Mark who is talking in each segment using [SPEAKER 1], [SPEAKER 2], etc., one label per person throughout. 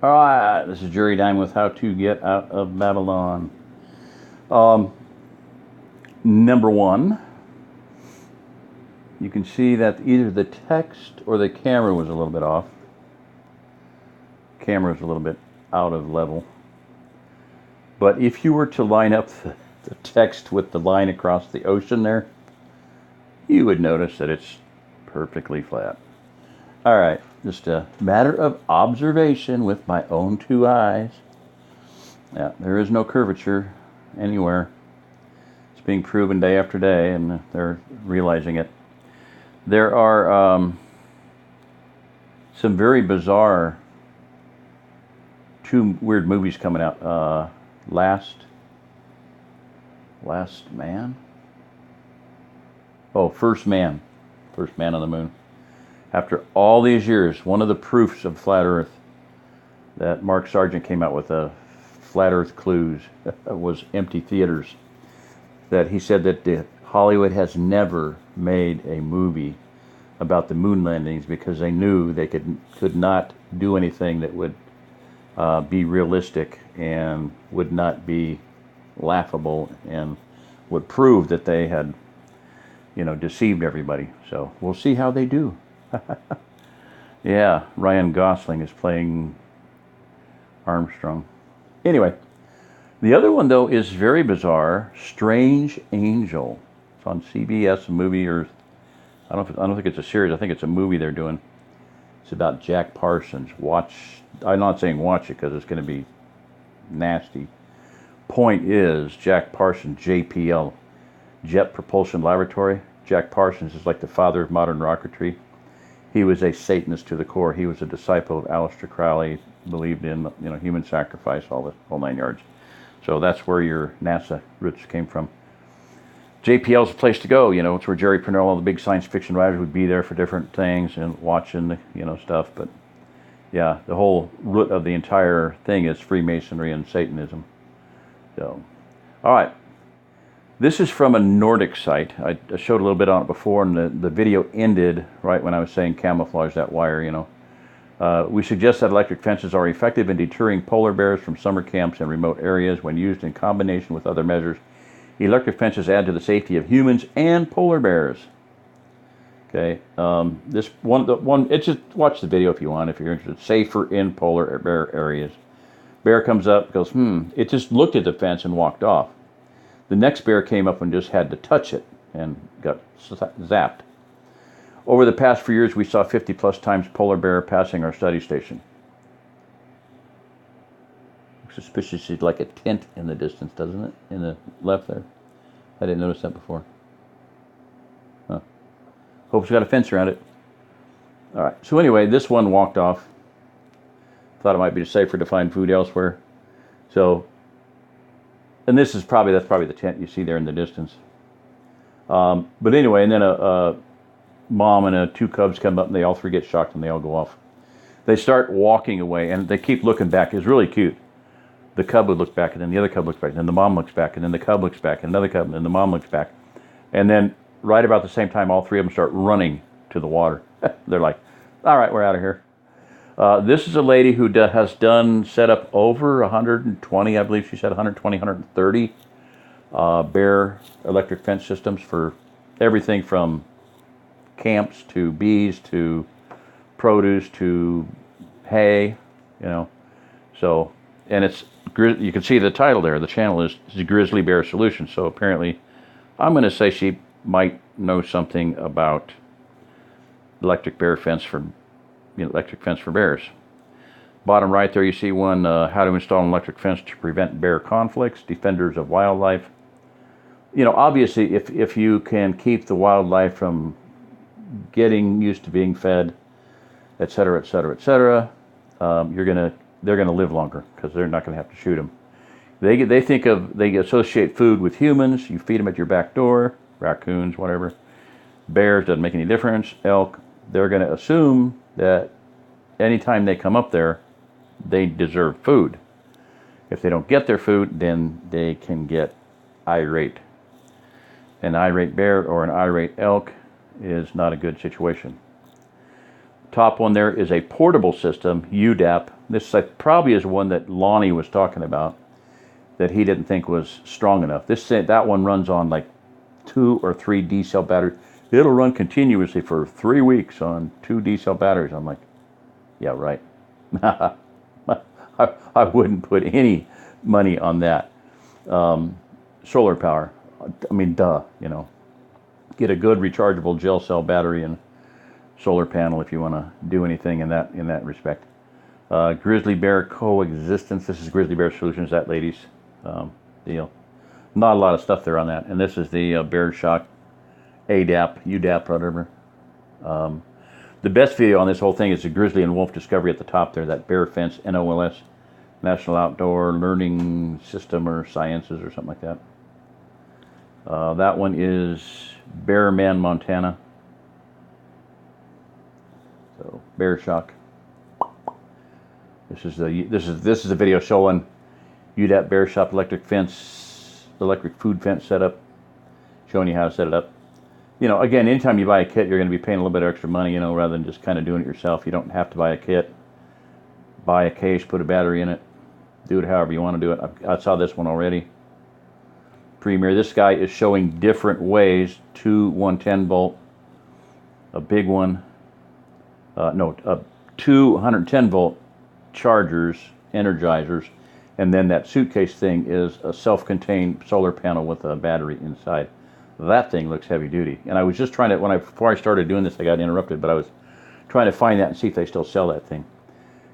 [SPEAKER 1] Alright, this is Jerry Dime with How to Get Out of Babylon. Um, Number one, you can see that either the text or the camera was a little bit off. Camera is a little bit out of level. But if you were to line up the text with the line across the ocean there, you would notice that it's perfectly flat. Alright, just a matter of observation with my own two eyes. Yeah, there is no curvature anywhere. It's being proven day after day, and they're realizing it. There are some very bizarre two weird movies coming out. Last Man? Oh, First Man. First Man on the Moon. After all these years, one of the proofs of flat Earth that Mark Sargent came out with, Flat Earth Clues, was empty theaters. That he said that Hollywood has never made a movie about the moon landings because they knew they could not do anything that would be realistic and would not be laughable and would prove that they had, deceived everybody. So we'll see how they do. Yeah, Ryan Gosling is playing Armstrong. Anyway, the other one though is very bizarre. Strange Angel. It's on CBS, a movie, or I don't think it's a series. I think it's a movie they're doing. It's about Jack Parsons. I'm not saying watch it because it's going to be nasty. Point is, Jack Parsons, JPL, Jet Propulsion Laboratory. Jack Parsons is like the father of modern rocketry. He was a Satanist to the core. He was a disciple of Aleister Crowley, believed in human sacrifice, all the whole 9 yards. So that's where your NASA roots came from. JPL's a place to go. It's where Jerry Pournelle, all the big science fiction writers, would be there for different things and watching the stuff. But yeah, the whole root of the entire thing is Freemasonry and Satanism. So, all right. This is from a Nordic site. I showed a little bit on it before, and the video ended right when I was saying camouflage that wire, We suggest that electric fences are effective in deterring polar bears from summer camps and remote areas when used in combination with other measures. Electric fences add to the safety of humans and polar bears. Okay, this it's just watch the video if you want, if you're interested. Safer in polar bear areas. Bear comes up, goes, It just looked at the fence and walked off. The next bear came up and just had to touch it and got zapped. Over the past few years, we saw 50 plus times polar bear passing our study station. Suspiciously like a tent in the distance, doesn't it? In the left there. I didn't notice that before. Huh. Hope it's got a fence around it. All right. So anyway, this one walked off. Thought it might be safer to find food elsewhere. So, and that's probably the tent you see there in the distance. But anyway, and then a mom and two cubs come up, and they all three get shocked, and they all go off. They start walking away, and they keep looking back. It's really cute. The cub would look back, and then the other cub looks back, and then the mom looks back, and then the cub looks back, and another cub, and then the mom looks back. And then right about the same time, all three of them start running to the water. They're like, all right, we're out of here. This is a lady who has set up over 120, I believe she said 120, 130 bear electric fence systems for everything from camps to bees to produce to hay, So, and you can see the title there. The channel is Grizzly Bear Solutions. So apparently, I'm going to say she might know something about electric fence for bears. Bottom right there, you see one, how to install an electric fence to prevent bear conflicts, defenders of wildlife. Obviously, if you can keep the wildlife from getting used to being fed, et cetera, et cetera, et cetera, they're gonna live longer because they're not gonna have to shoot them. They associate food with humans. You feed them at your back door, raccoons, whatever. Bears, doesn't make any difference. Elk, they're gonna assume that anytime they come up there, they deserve food. If they don't get their food, then they can get irate. An irate bear or an irate elk is not a good situation. Top one there is a portable system, UDAP. This probably is one that Lonnie was talking about, that he didn't think was strong enough. That one runs on like 2 or 3 D-cell batteries. It'll run continuously for 3 weeks on 2 D-cell batteries. I'm like, yeah, right. I wouldn't put any money on that. Solar power, I mean, duh, you know. Get a good rechargeable gel cell battery and solar panel if you want to do anything in that respect. Grizzly Bear Coexistence. This is Grizzly Bear Solutions, that lady's deal. Not a lot of stuff there on that. And this is the Bear Shock ADAP, UDAP, whatever. The best video on this whole thing is the Grizzly and Wolf Discovery at the top there, that Bear Fence NOLS, National Outdoor Learning System or Sciences or something like that. That one is Bear Man, Montana. So Bear Shock. This is a video showing UDAP Bear Shop electric food fence setup, showing you how to set it up. You know, again, anytime you buy a kit, you're going to be paying a little bit of extra money, you know, rather than just kind of doing it yourself. You don't have to buy a kit. Buy a case, put a battery in it, do it however you want to do it. I saw this one already. Premier. This guy is showing different ways. 2 110 volt, a big one. 2 110 volt chargers, energizers, and then that suitcase thing is a self-contained solar panel with a battery inside. That thing looks heavy duty. And I was just trying to, before I started doing this, I got interrupted, but I was trying to find that and see if they still sell that thing.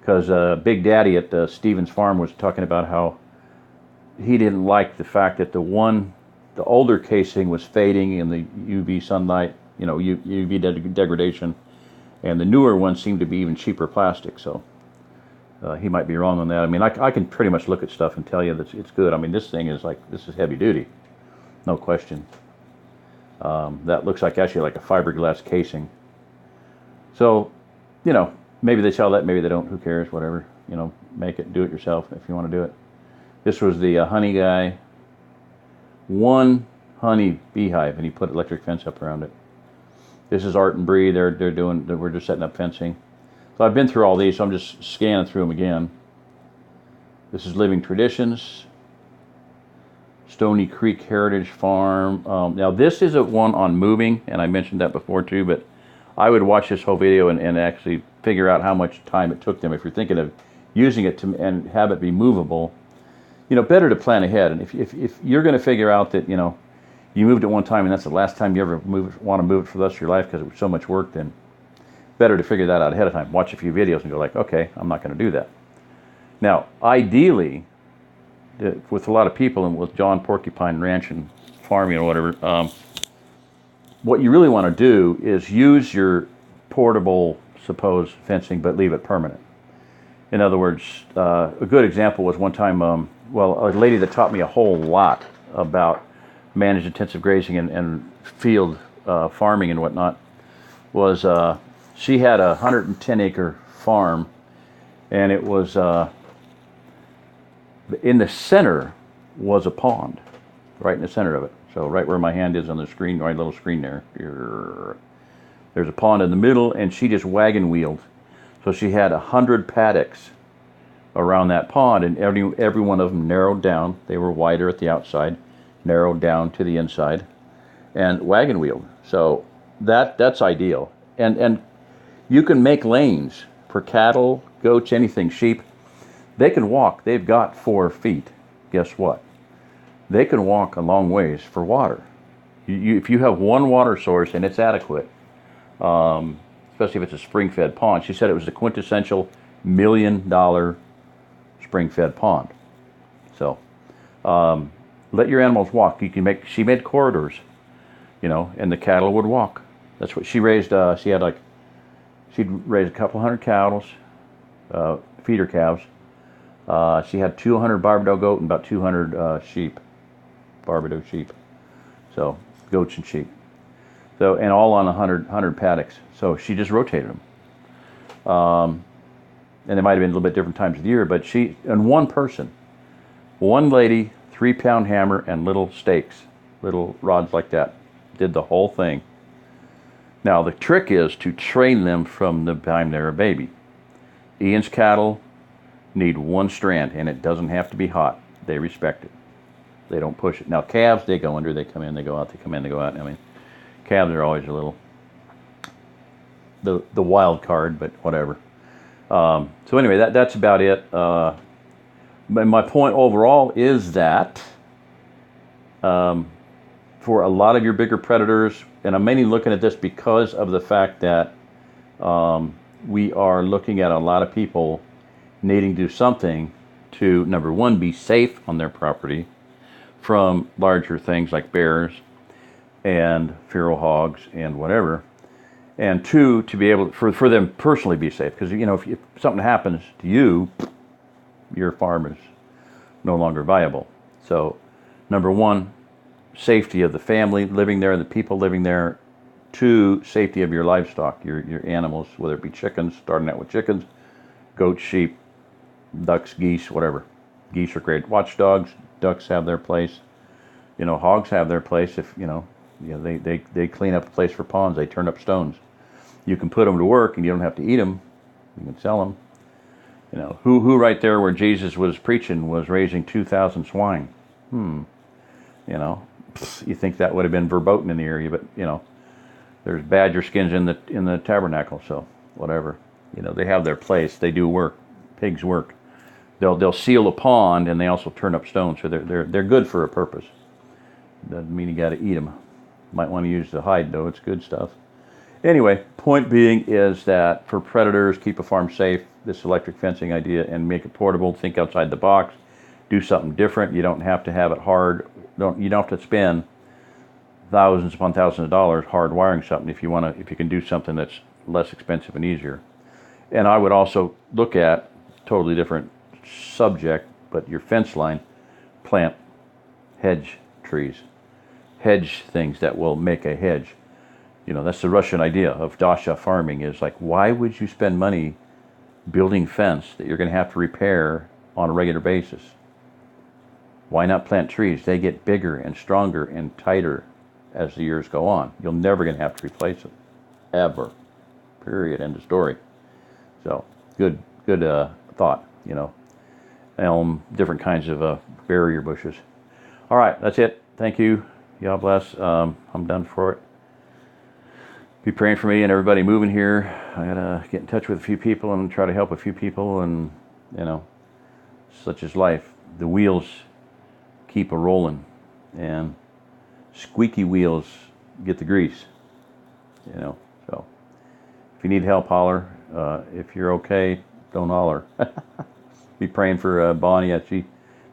[SPEAKER 1] Because Big Daddy at Stevens Farm was talking about how he didn't like the fact that the older casing was fading in the UV sunlight, you know, UV degradation, and the newer ones seemed to be even cheaper plastic. So he might be wrong on that. I mean, I can pretty much look at stuff and tell you that it's good. I mean, this thing is this is heavy duty, no question. That looks like actually like a fiberglass casing. So, you know, maybe they sell that, maybe they don't. Who cares? Whatever. You know, make it, do it yourself if you want to do it. This was the honey guy. 1 honey beehive, and he put electric fence up around it. This is Art and Bree. We're just setting up fencing. So I've been through all these, so I'm just scanning through them again. This is Living Traditions. Stony Creek Heritage Farm. Now this is one on moving, and I mentioned that before too, but I would watch this whole video and actually figure out how much time it took them. If you're thinking of using it and have it be movable, you know, better to plan ahead. And if you're going to figure out that, you know, you moved it one time and that's the last time you ever want to move it for the rest of your life because it was so much work, then better to figure that out ahead of time. Watch a few videos and go like, okay, I'm not going to do that. Now, ideally, with a lot of people and with John Porcupine Ranch and farming or whatever, what you really want to do is use your portable, supposed fencing, but leave it permanent. In other words, a good example was one time, a lady that taught me a whole lot about managed intensive grazing and field farming and whatnot was she had a 110-acre farm, and it was in the center was a pond, right in the center of it. So right where my hand is on the screen, right little screen there, there's a pond in the middle, and she just wagon wheeled. So she had 100 paddocks around that pond, and every one of them narrowed down. They were wider at the outside, narrowed down to the inside, and wagon wheeled. So that's ideal. And you can make lanes for cattle, goats, anything, sheep. They can walk. They've got 4 feet. Guess what? They can walk a long ways for water. If you have one water source and it's adequate, especially if it's a spring-fed pond. She said it was the quintessential $1 million spring-fed pond. So let your animals walk. She made corridors, you know, and the cattle would walk. That's what she raised. She'd raised a couple hundred cows, feeder calves. She had 200 Barbados goat and about 200 sheep, Barbados sheep. So goats and sheep. So, and all on 100 paddocks. So she just rotated them. And it might have been a little bit different times of the year, but one person, one lady, 3-pound hammer and little stakes, little rods like that, did the whole thing. Now, the trick is to train them from the time they're a baby. Ian's cattle need one strand, and it doesn't have to be hot. They respect it. They don't push it. Now, calves, they go under, they come in, they go out, they come in, they go out. I mean, calves are always a little the wild card, but whatever. So anyway, that's about it. But my point overall is that for a lot of your bigger predators, and I'm mainly looking at this because of the fact that we are looking at a lot of people needing to do something to, number one, be safe on their property from larger things like bears and feral hogs and whatever. And two, to be able, for them personally be safe. Because, you know, if something happens to you, your farm is no longer viable. So, number one, safety of the family living there, the people living there. Two, safety of your livestock, your animals, whether it be chickens, starting out with chickens, goats, sheep, ducks, geese, whatever. Geese are great watchdogs. Ducks have their place. You know, hogs have their place. If, you know, they clean up the place for ponds. They turn up stones. You can put them to work and you don't have to eat them. You can sell them. You know, who right there where Jesus was preaching was raising 2,000 swine? You know, you think that would have been verboten in the area, but, you know, there's badger skins in the tabernacle, so whatever. You know, they have their place. They do work. Pigs work. They'll seal a pond, and they also turn up stones, so they're good for a purpose. Doesn't mean you got to eat them. Might want to use the hide, though. It's good stuff. Anyway, point being is that for predators, keep a farm safe. This electric fencing idea, and make it portable. Think outside the box. Do something different. You don't have to have it hard. You don't have to spend thousands upon thousands of dollars hard wiring something if you can do something that's less expensive and easier. And I would also look at totally different subject, but your fence line, plant hedge trees, hedge things that will make a hedge. You know, that's the Russian idea of dasha farming, is like, why would you spend money building fence that you're going to have to repair on a regular basis? Why not plant trees? They get bigger and stronger and tighter as the years go on. You're never going to have to replace them, ever. Period. End of story. So, good thought, you know. Elm, different kinds of barrier bushes. All right, that's it. Thank you. God bless. I'm done for it. Be praying for me and everybody moving here. I gotta get in touch with a few people and try to help a few people, and, you know, such is life. The wheels keep a rolling, and squeaky wheels get the grease, you know. So if you need help, holler. If you're okay, don't holler. Be praying for Bonnie.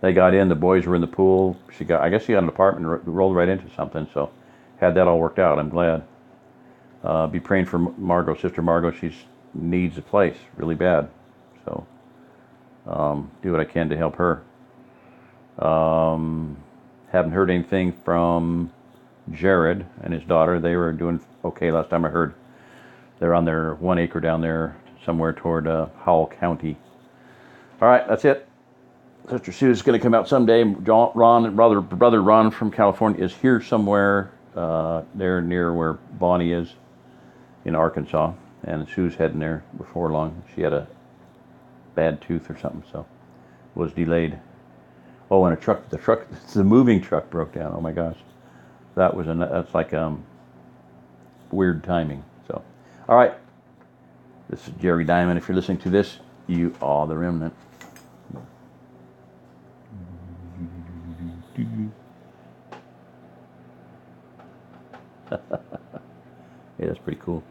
[SPEAKER 1] They got in, the boys were in the pool. I guess she got an apartment and rolled right into something, so had that all worked out. I'm glad. Be praying for Margot, Sister Margot. She needs a place really bad, so do what I can to help her. Haven't heard anything from Jared and his daughter. They were doing okay last time I heard. They're on their 1 acre down there somewhere toward Howell County. All right, that's it. Sister Sue's going to come out someday. Brother Ron from California is here somewhere. There near where Bonnie is in Arkansas, and Sue's heading there before long. She had a bad tooth or something, so was delayed. Oh, and the moving truck broke down. Oh my gosh, that's like weird timing. So, all right, this is Jerry Diamond. If you're listening to this, you are the remnant. Yeah, that's pretty cool.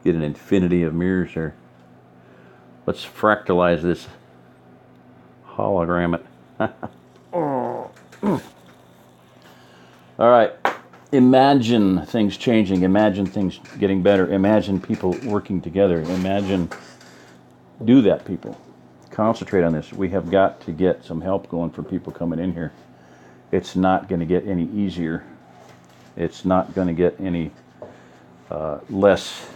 [SPEAKER 1] Get an infinity of mirrors there. Let's fractalize this, hologram it. All right. Imagine things changing. Imagine things getting better. Imagine people working together. Do that, people. Concentrate on this. We have got to get some help going for people coming in here. It's not going to get any easier. It's not going to get any less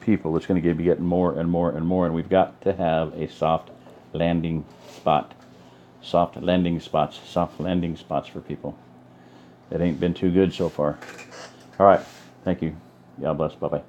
[SPEAKER 1] people. It's going to be getting more and more and more, and we've got to have a soft landing spot. Soft landing spots for people. It ain't been too good so far. All right. Thank you. God bless. Bye-bye.